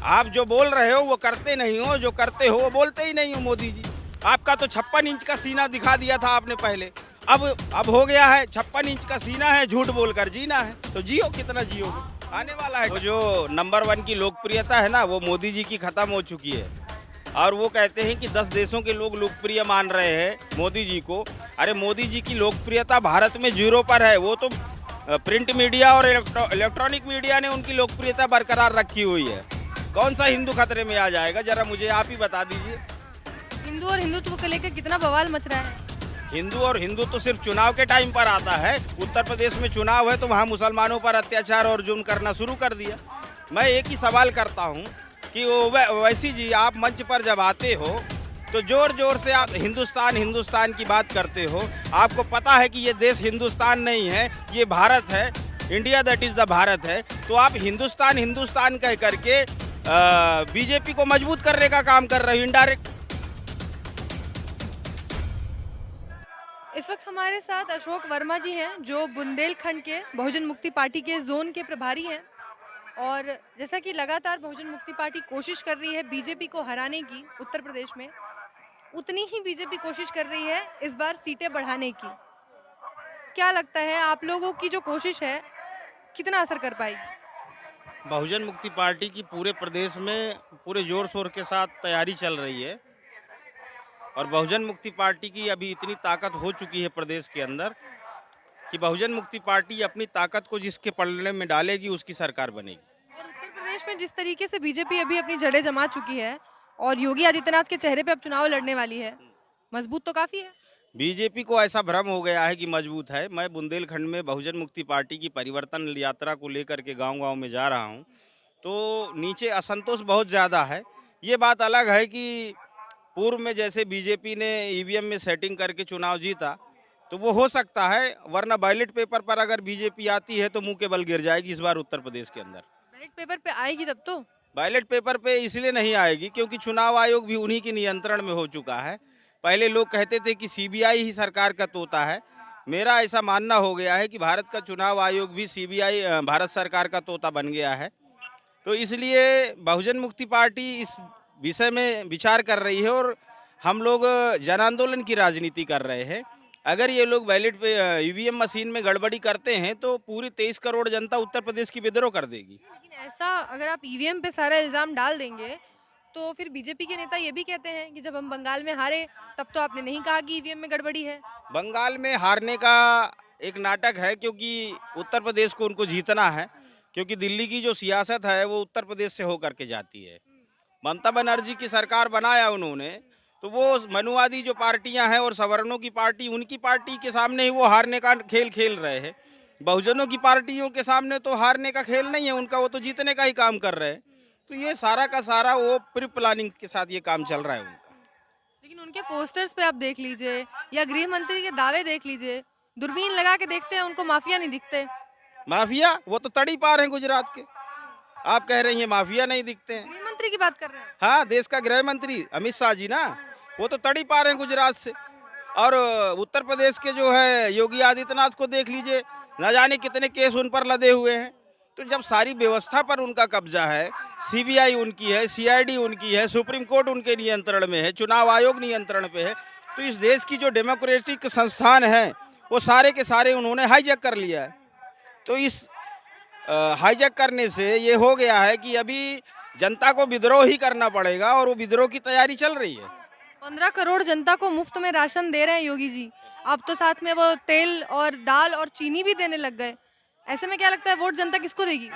आप जो बोल रहे हो वो करते नहीं हो, जो करते हो वो बोलते ही नहीं हो मोदी जी। आपका तो 56 इंच का सीना दिखा दिया था आपने पहले, अब हो गया है 56 इंच का सीना है, झूठ बोलकर जीना है। तो जियो, कितना जियोगे, आने वाला है। तो जो नंबर 1 की लोकप्रियता है ना, वो मोदी जी की खत्म हो चुकी है। और वो कहते हैं कि 10 देशों के लोग लोकप्रिय मान रहे हैं मोदी जी को। अरे मोदी जी की लोकप्रियता भारत में 0 पर है। वो तो प्रिंट मीडिया और इलेक्ट्रॉनिक मीडिया ने उनकी लोकप्रियता बरकरार रखी हुई है। कौन सा हिंदू खतरे में आ जाएगा, जरा मुझे आप ही बता दीजिए। हिंदू और हिंदुत्व को लेकर कितना बवाल मच रहा है। हिंदू और हिंदू तो सिर्फ चुनाव के टाइम पर आता है। उत्तर प्रदेश में चुनाव है तो वहाँ मुसलमानों पर अत्याचार और जुल्म करना शुरू कर दिया। मैं एक ही सवाल करता हूँ कि वैसी जी, आप मंच पर जब आते हो तो जोर जोर से आप हिंदुस्तान हिंदुस्तान की बात करते हो। आपको पता है कि ये देश हिंदुस्तान नहीं है, ये भारत है, India that is the Bharat है। तो आप हिंदुस्तान हिंदुस्तान कह करके बीजेपी को मजबूत करने का काम कर रहे हो इनडायरेक्ट। इस वक्त हमारे साथ अशोक वर्मा जी हैं, जो बुंदेलखंड के बहुजन मुक्ति पार्टी के जोन के प्रभारी हैं। और जैसा कि लगातार बहुजन मुक्ति पार्टी कोशिश कर रही है बीजेपी को हराने की उत्तर प्रदेश में, उतनी ही बीजेपी कोशिश कर रही है इस बार सीटें बढ़ाने की। क्या लगता है आप लोगों की जो कोशिश है कितना असर कर पाएगी? बहुजन मुक्ति पार्टी की पूरे प्रदेश में पूरे जोर शोर के साथ तैयारी चल रही है। और बहुजन मुक्ति पार्टी की अभी इतनी ताकत हो चुकी है प्रदेश के अंदर कि बहुजन मुक्ति पार्टी अपनी ताकत को जिसके पलड़े में डालेगी उसकी सरकार बनेगी। और उत्तर प्रदेश में जिस तरीके से बीजेपी अभी अपनी जड़ें जमा चुकी है और योगी आदित्यनाथ के चेहरे पे अब चुनाव लड़ने वाली है, मजबूत तो काफी है। बीजेपी को ऐसा भ्रम हो गया है कि मजबूत है। मैं बुंदेलखंड में बहुजन मुक्ति पार्टी की परिवर्तन यात्रा को लेकर के गांव-गांव में जा रहा हूं, तो नीचे असंतोष बहुत ज़्यादा है। ये बात अलग है कि पूर्व में जैसे बीजेपी ने ईवीएम में सेटिंग करके चुनाव जीता, तो वो हो सकता है, वरना बैलेट पेपर पर अगर बीजेपी आती है तो मुंह के बल गिर जाएगी इस बार उत्तर प्रदेश के अंदर। बैलेट पेपर पे आएगी तब तो। बैलेट पेपर पे इसलिए नहीं आएगी क्योंकि चुनाव आयोग भी उन्हीं के नियंत्रण में हो चुका है। पहले लोग कहते थे कि सीबीआई ही सरकार का तोता है। मेरा ऐसा मानना हो गया है कि भारत का चुनाव आयोग भी सीबीआई भारत सरकार का तोता बन गया है। तो इसलिए बहुजन मुक्ति पार्टी इस विषय में विचार कर रही है और हम लोग जन आंदोलन की राजनीति कर रहे हैं। अगर ये लोग बैलेट पे ईवीएम मशीन में गड़बड़ी करते हैं तो पूरी 23 करोड़ जनता उत्तर प्रदेश की विद्रोह कर देगी। लेकिन ऐसा अगर आप ईवीएम पे सारा इल्जाम डाल देंगे तो फिर बीजेपी के नेता ये भी कहते हैं कि जब हम बंगाल में हारे तब तो आपने नहीं कहा कि ईवीएम में गड़बड़ी है। बंगाल में हारने का एक नाटक है क्योंकि उत्तर प्रदेश को उनको जीतना है, क्योंकि दिल्ली की जो सियासत है वो उत्तर प्रदेश से होकर के जाती है। ममता बनर्जी की सरकार बनाया उन्होंने, तो वो मनुवादी जो पार्टियां हैं और सवर्णों की पार्टी, उनकी पार्टी के सामने ही वो हारने का खेल खेल रहे हैं। बहुजनों की पार्टियों के सामने तो हारने का खेल नहीं है उनका, वो तो जीतने का ही काम कर रहे हैं। तो ये सारा का सारा वो प्री प्लानिंग के साथ ये काम चल रहा है उनका। लेकिन उनके पोस्टर्स पे आप देख लीजिए या गृह मंत्री के दावे देख लीजिए, दूरबीन लगा के देखते हैं उनको माफिया नहीं दिखते। माफिया वो तो तड़ी पार हैं गुजरात के। आप कह रही हैं माफिया नहीं दिखते हैं। गृह मंत्री की बात कर रहे हैं। हाँ, देश का गृह मंत्री अमित शाह जी ना, वो तो तड़ी पार हैं गुजरात से। और उत्तर प्रदेश के जो है योगी आदित्यनाथ को देख लीजिए, न जाने कितने केस उन पर लदे हुए हैं। तो जब सारी व्यवस्था पर उनका कब्जा है, सीबीआई उनकी है, सीआईडी उनकी है, सुप्रीम कोर्ट उनके नियंत्रण में है, चुनाव आयोग नियंत्रण पे है, तो इस देश की जो डेमोक्रेटिक संस्थान है वो सारे के सारे उन्होंने हाईजैक कर लिया है। तो इस हाईजैक करने से ये हो गया है कि अभी जनता को विद्रोह ही करना पड़ेगा और वो विद्रोह की तैयारी चल रही है। 15 करोड़ जनता को मुफ्त में राशन दे रहे हैं योगी जी, अब तो साथ में वो तेल और दाल और चीनी भी देने लग गए। ऐसे में क्या लगता है वोट जनता किसको देगी?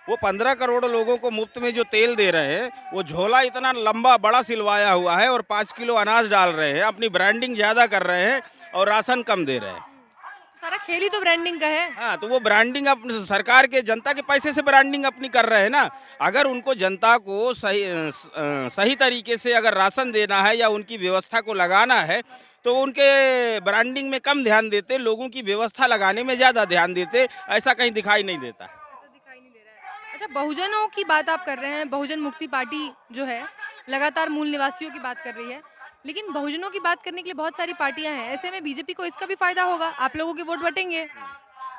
वो 15 करोड़ लोगों को मुफ्त में जो तेल दे रहे हैं, वो झोला इतना लंबा बड़ा सिलवाया हुआ है और 5 किलो अनाज डाल रहे हैं, अपनी ब्रांडिंग ज़्यादा कर रहे हैं और राशन कम दे रहे हैं। सारा खेल ही तो ब्रांडिंग का है। हाँ, तो वो ब्रांडिंग अपनी सरकार के जनता के पैसे से ब्रांडिंग अपनी कर रहे हैं ना। अगर उनको जनता को सही तरीके से अगर राशन देना है या उनकी व्यवस्था को लगाना है तो उनके ब्रांडिंग में कम ध्यान देते, लोगों की व्यवस्था लगाने में ज़्यादा ध्यान देते। ऐसा कहीं दिखाई नहीं देता। ऐसा दिखाई नहीं दे रहा है। अच्छा, बहुजनों की बात आप कर रहे हैं, बहुजन मुक्ति पार्टी जो है लगातार मूल निवासियों की बात कर रही है, लेकिन बहुजनों की बात करने के लिए बहुत सारी पार्टियां हैं। ऐसे में बीजेपी को इसका भी फायदा होगा, आप लोगों के वोट बटेंगे।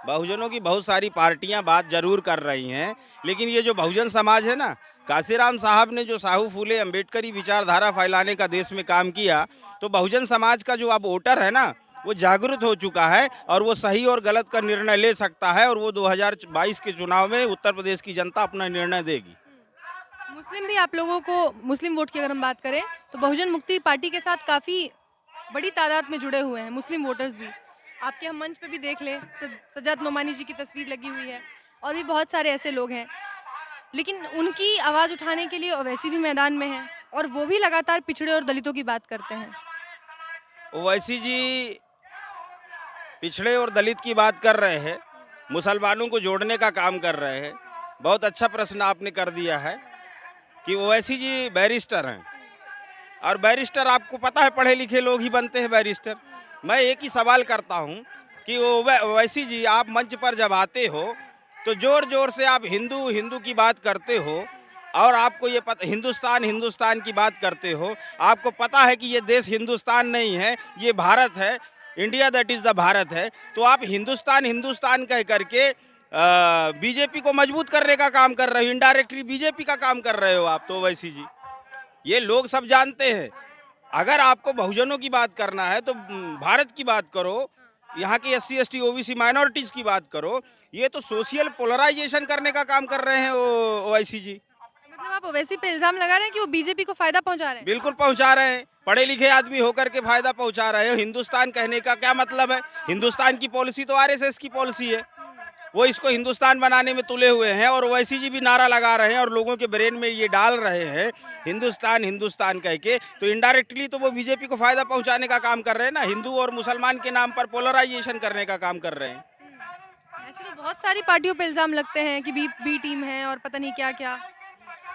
बहुजनों की बहुत सारी पार्टियां बात जरूर कर रही हैं, लेकिन ये जो बहुजन समाज है ना, काशीराम साहब ने जो साहू फूले अम्बेडकरी विचारधारा फैलाने का देश में काम किया, तो बहुजन समाज का जो अब वोटर है ना, वो जागरूक हो चुका है और वो सही और गलत का निर्णय ले सकता है और वो 2022 के चुनाव में उत्तर प्रदेश की जनता अपना निर्णय देगी। मुस्लिम भी आप लोगों को, मुस्लिम वोट की अगर हम बात करें तो बहुजन मुक्ति पार्टी के साथ काफ़ी बड़ी तादाद में जुड़े हुए हैं मुस्लिम वोटर्स भी। आपके हम मंच पे भी देख लें, सज्जाद नोमानी जी की तस्वीर लगी हुई है और भी बहुत सारे ऐसे लोग हैं, लेकिन उनकी आवाज़ उठाने के लिए ओवैसी भी मैदान में हैं और वो भी लगातार पिछड़े और दलितों की बात करते हैं। ओवैसी जी पिछड़े और दलित की बात कर रहे हैं, मुसलमानों को जोड़ने का काम कर रहे हैं। बहुत अच्छा प्रश्न आपने कर दिया है कि ओवैसी जी बैरिस्टर हैं और बैरिस्टर आपको पता है पढ़े लिखे लोग ही बनते हैं बैरिस्टर। मैं एक ही सवाल करता हूं कि ओवैसी जी आप मंच पर जब आते हो तो जोर जोर से आप हिंदू हिंदू की बात करते हो और आपको ये पता हिंदुस्तान हिंदुस्तान की बात करते हो। आपको पता है कि ये देश हिंदुस्तान नहीं है, ये भारत है, India that is the Bharat है। तो आप हिंदुस्तान हिंदुस्तान कह करके बीजेपी को मजबूत करने का काम कर रहे हो, इनडायरेक्टली बीजेपी का काम कर रहे हो आप। तो ओवैसी जी ये लोग सब जानते हैं। अगर आपको बहुजनों की बात करना है तो भारत की बात करो, यहाँ की SC ST OBC माइनॉरिटीज़ की बात करो। ये तो सोशल पोलराइजेशन करने का काम कर रहे हैं ओवैसी जी। मतलब आप ओवैसी पे इल्जाम लगा रहे हैं कि वो बीजेपी को फायदा पहुंचा रहे हैं? बिल्कुल पहुंचा रहे हैं, पढ़े लिखे आदमी होकर के फायदा पहुंचा रहे हो। हिंदुस्तान कहने का क्या मतलब है? हिंदुस्तान की पॉलिसी तो RSS की पॉलिसी है, वो इसको हिंदुस्तान बनाने में तुले हुए हैं और ओवैसी जी भी नारा लगा रहे हैं और लोगों के ब्रेन में ये डाल रहे हैं हिंदुस्तान हिंदुस्तान कह के। तो इनडायरेक्टली तो वो बीजेपी को फायदा पहुंचाने का काम कर रहे हैं ना, हिंदू और मुसलमान के नाम पर पोलराइजेशन करने का काम कर रहे हैं। ऐसे तो बहुत सारी पार्टियों पे इल्जाम लगते हैं कि बी टीम है और पता नहीं क्या क्या।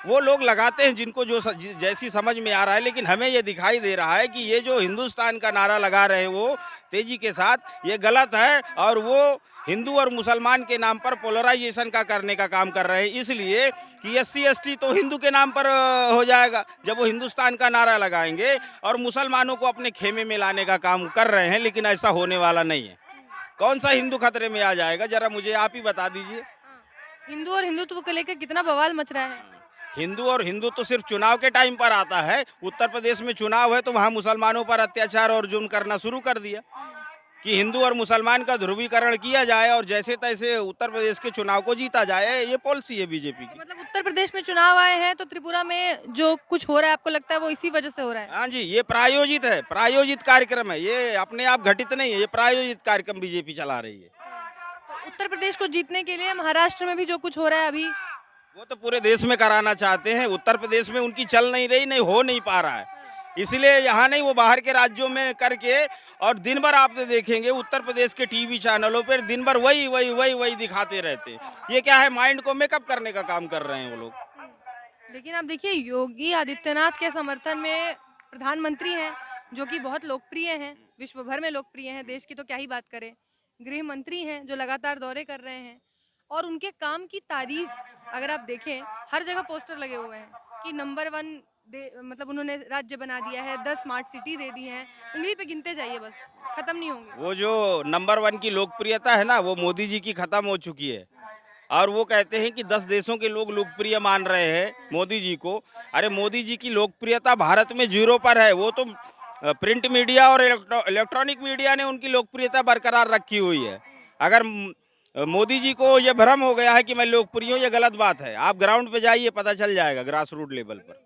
वो लोग लगाते हैं जिनको जो जैसी समझ में आ रहा है, लेकिन हमें ये दिखाई दे रहा है कि ये जो हिंदुस्तान का नारा लगा रहे हैं वो तेजी के साथ, ये गलत है और वो हिंदू और मुसलमान के नाम पर पोलराइजेशन का करने का काम कर रहे हैं। इसलिए कि SC ST तो हिंदू के नाम पर हो जाएगा जब वो हिंदुस्तान का नारा लगाएंगे और मुसलमानों को अपने खेमे में लाने का काम कर रहे हैं, लेकिन ऐसा होने वाला नहीं है। कौन सा हिंदू खतरे में आ जाएगा, जरा मुझे आप ही बता दीजिए। हिंदू और हिंदुत्व को लेकर कितना बवाल मच रहा है। हिंदू और हिंदू तो सिर्फ चुनाव के टाइम पर आता है। उत्तर प्रदेश में चुनाव है तो वहाँ मुसलमानों पर अत्याचार और जुल्म करना शुरू कर दिया कि हिंदू और मुसलमान का ध्रुवीकरण किया जाए और जैसे तैसे उत्तर प्रदेश के चुनाव को जीता जाए। ये पॉलिसी है बीजेपी की। मतलब उत्तर प्रदेश में चुनाव आए हैं तो त्रिपुरा में जो कुछ हो रहा है आपको लगता है वो इसी वजह से हो रहा है? हाँ जी, ये प्रायोजित है, प्रायोजित कार्यक्रम है, ये अपने आप घटित नहीं है, ये प्रायोजित कार्यक्रम बीजेपी चला रही है। तो उत्तर प्रदेश को जीतने के लिए महाराष्ट्र में भी जो कुछ हो रहा है अभी, वो तो पूरे देश में कराना चाहते हैं। उत्तर प्रदेश में उनकी चल नहीं रही, नहीं हो नहीं पा रहा है, इसलिए यहाँ नहीं वो बाहर के राज्यों में करके। और दिन भर आप देखेंगे उत्तर प्रदेश के टीवी चैनलों पर दिन भर वही दिखाते रहते हैं। ये क्या है, माइंड को मेकअप करने का काम कर रहे हैं वो लोग। लेकिन आप देखिए योगी आदित्यनाथ के समर्थन में प्रधानमंत्री हैं जो कि बहुत लोकप्रिय हैं, विश्व भर में लोकप्रिय हैं, देश की तो क्या ही बात करें। गृह मंत्री हैं जो लगातार दौरे कर रहे हैं और उनके काम की तारीफ अगर आप देखें हर जगह पोस्टर लगे हुए हैं कि नंबर 1 मतलब उन्होंने राज्य बना दिया है, 10 स्मार्ट सिटी दे दी हैं, उंगली पे गिनते जाइए, बस खत्म नहीं होंगे। वो जो नंबर 1 की लोकप्रियता है ना, वो मोदी जी की खत्म हो चुकी है और वो कहते हैं कि 10 देशों के लोग लोकप्रिय मान रहे हैं मोदी जी को। अरे मोदी जी की लोकप्रियता भारत में 0 पर है। वो तो प्रिंट मीडिया और इलेक्ट्रॉनिक मीडिया ने उनकी लोकप्रियता बरकरार रखी हुई है। अगर मोदी जी को ये भ्रम हो गया है कि मैं लोकप्रिय हूँ, ये गलत बात है। आप ग्राउंड पे जाइए, पता चल जाएगा ग्रास रूट लेवल पर।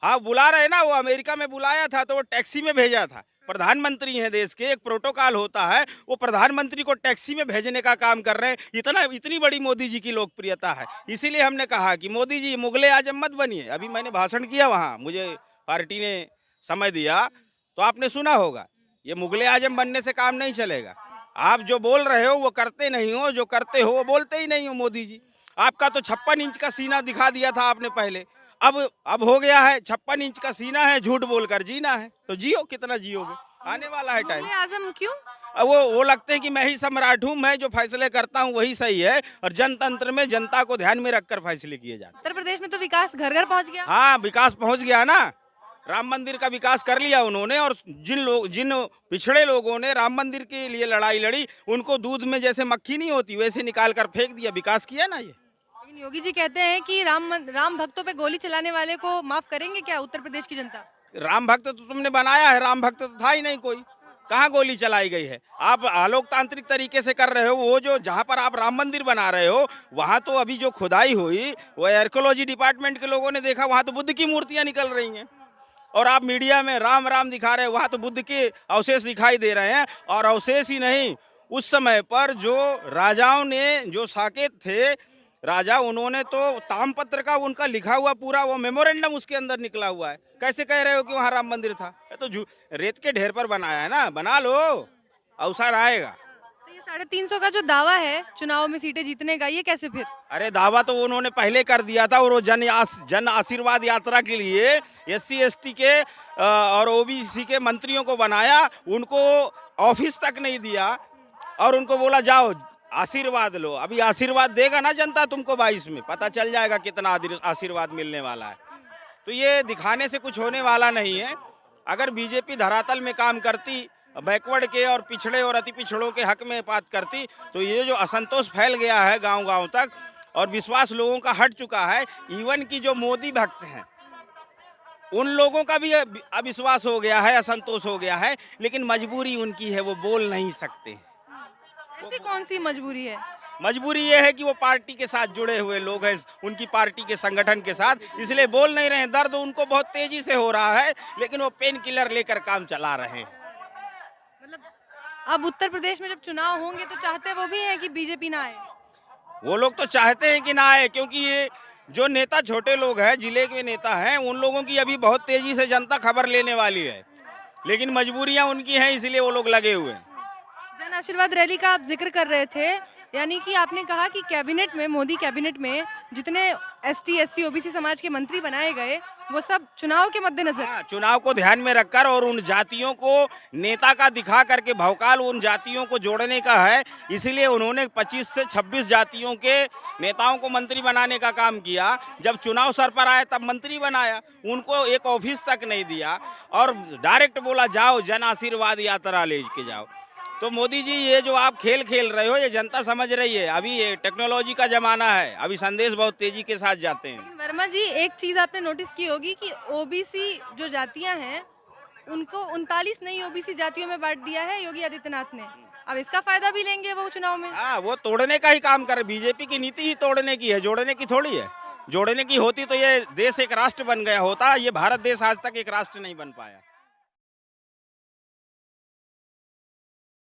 हाँ बुला रहे ना, वो अमेरिका में बुलाया था तो वो टैक्सी में भेजा था। प्रधानमंत्री हैं देश के, एक प्रोटोकॉल होता है, वो प्रधानमंत्री को टैक्सी में भेजने का काम कर रहे हैं। इतनी बड़ी मोदी जी की लोकप्रियता है। इसीलिए हमने कहा कि मोदी जी मुगले आजम मत बनिए। अभी मैंने भाषण किया वहाँ, मुझे पार्टी ने समय दिया तो आपने सुना होगा। ये मुगले आजम बनने से काम नहीं चलेगा। आप जो बोल रहे हो वो करते नहीं हो, जो करते हो वो बोलते ही नहीं हो। मोदी जी आपका तो 56 इंच का सीना दिखा दिया था आपने पहले, अब हो गया है 56 इंच का सीना है, झूठ बोलकर जीना है। तो जियो, कितना जियोगे, आने वाला है टाइम। आजम क्यों? वो लगते हैं कि मैं ही सम्राट हूँ, मैं जो फैसले करता हूँ वही सही है और जनतंत्र में जनता को ध्यान में रखकर फैसले किए जाते। उत्तर प्रदेश में तो विकास घर घर पहुँच गया। हाँ विकास पहुँच गया ना, राम मंदिर का विकास कर लिया उन्होंने। और जिन पिछड़े लोगों ने राम मंदिर के लिए लड़ाई लड़ी, उनको दूध में जैसे मक्खी नहीं होती वैसे निकाल कर फेंक दिया, विकास किया ना। ये लेकिन योगी जी कहते हैं कि राम भक्तों पे गोली चलाने वाले को माफ करेंगे क्या उत्तर प्रदेश की जनता? राम भक्त तो तुमने बनाया है, राम भक्त तो था ही नहीं कोई। कहाँ गोली चलाई गई है? आप अलोकतांत्रिक तरीके से कर रहे हो। वो जो जहाँ पर आप राम मंदिर बना रहे हो वहाँ तो अभी जो खुदाई हुई वो आर्कियोलॉजी डिपार्टमेंट के लोगों ने देखा, वहाँ तो बुद्ध की मूर्तियाँ निकल रही हैं। और आप मीडिया में राम राम दिखा रहे हो, वहाँ तो बुद्ध के अवशेष दिखाई दे रहे हैं। और अवशेष ही नहीं, उस समय पर जो राजाओं ने जो साकेत थे राजा, उन्होंने तो तामपत्र का उनका लिखा हुआ पूरा वो मेमोरेंडम उसके अंदर निकला हुआ है। कैसे कह रहे हो कि वहाँ राम मंदिर था? ये तो रेत के ढेर पर बनाया है ना, बना लो, अवसर आएगा। तो ये 350 का जो दावा है चुनाव में सीटें जीतने का, ये कैसे फिर? अरे दावा तो उन्होंने पहले कर दिया था। और वो जन आशीर्वाद यात्रा के लिए SC ST के और OBC के मंत्रियों को बनाया, उनको ऑफिस तक नहीं दिया और उनको बोला जाओ आशीर्वाद लो। अभी आशीर्वाद देगा ना जनता तुमको 22 में, पता चल जाएगा कितना आशीर्वाद मिलने वाला है। तो ये दिखाने से कुछ होने वाला नहीं है। अगर बीजेपी धरातल में काम करती, बैकवर्ड के और पिछड़े और अति पिछड़ों के हक में बात करती, तो ये जो असंतोष फैल गया है गांव-गांव तक और विश्वास लोगों का हट चुका है, इवन की जो मोदी भक्त हैं उन लोगों का भी अविश्वास हो गया है, असंतोष हो गया है। लेकिन मजबूरी उनकी है, वो बोल नहीं सकते। ऐसी कौन सी मजबूरी है? मजबूरी ये है कि वो पार्टी के साथ जुड़े हुए लोग हैं, उनकी पार्टी के संगठन के साथ, इसलिए बोल नहीं रहे हैं। दर्द उनको बहुत तेजी से हो रहा है, लेकिन वो पेन किलर लेकर काम चला रहे हैं। मतलब अब उत्तर प्रदेश में जब चुनाव होंगे तो चाहते वो भी हैं कि बीजेपी ना आए? वो लोग तो चाहते हैं कि ना आए, क्योंकि ये जो नेता छोटे लोग हैं, जिले के नेता हैं, उन लोगों की अभी बहुत तेजी से जनता खबर लेने वाली है। लेकिन मजबूरियां उनकी हैं, इसलिए वो लोग लगे हुए हैं। जन आशीर्वाद रैली का आप जिक्र कर रहे थे, यानी कि आपने कहा कि कैबिनेट में, मोदी कैबिनेट में जितने ST SC OBC समाज के मंत्री बनाए गए वो सब चुनाव के मद्देनजर? हाँ, चुनाव को ध्यान में रखकर और उन जातियों को नेता का दिखा करके भौकाल उन जातियों को जोड़ने का है। इसलिए उन्होंने 25 से 26 जातियों के नेताओं को मंत्री बनाने का काम किया। जब चुनाव सर पर आया तब मंत्री बनाया, उनको एक ऑफिस तक नहीं दिया और डायरेक्ट बोला जाओ जन आशीर्वाद यात्रा ले के जाओ। तो मोदी जी, ये जो आप खेल खेल रहे हो ये जनता समझ रही है। अभी ये टेक्नोलॉजी का जमाना है, अभी संदेश बहुत तेजी के साथ जाते हैं। लेकिन वर्मा जी, एक चीज आपने नोटिस की होगी कि OBC जो जातियां हैं उनको 39 नई OBC जातियों में बांट दिया है योगी आदित्यनाथ ने। अब इसका फायदा भी लेंगे वो चुनाव में? हाँ, वो तोड़ने का ही काम कर, बीजेपी की नीति ही तोड़ने की है, जोड़ने की थोड़ी है। जोड़ने की होती तो ये देश एक राष्ट्र बन गया होता। ये भारत देश आज तक एक राष्ट्र नहीं बन पाया।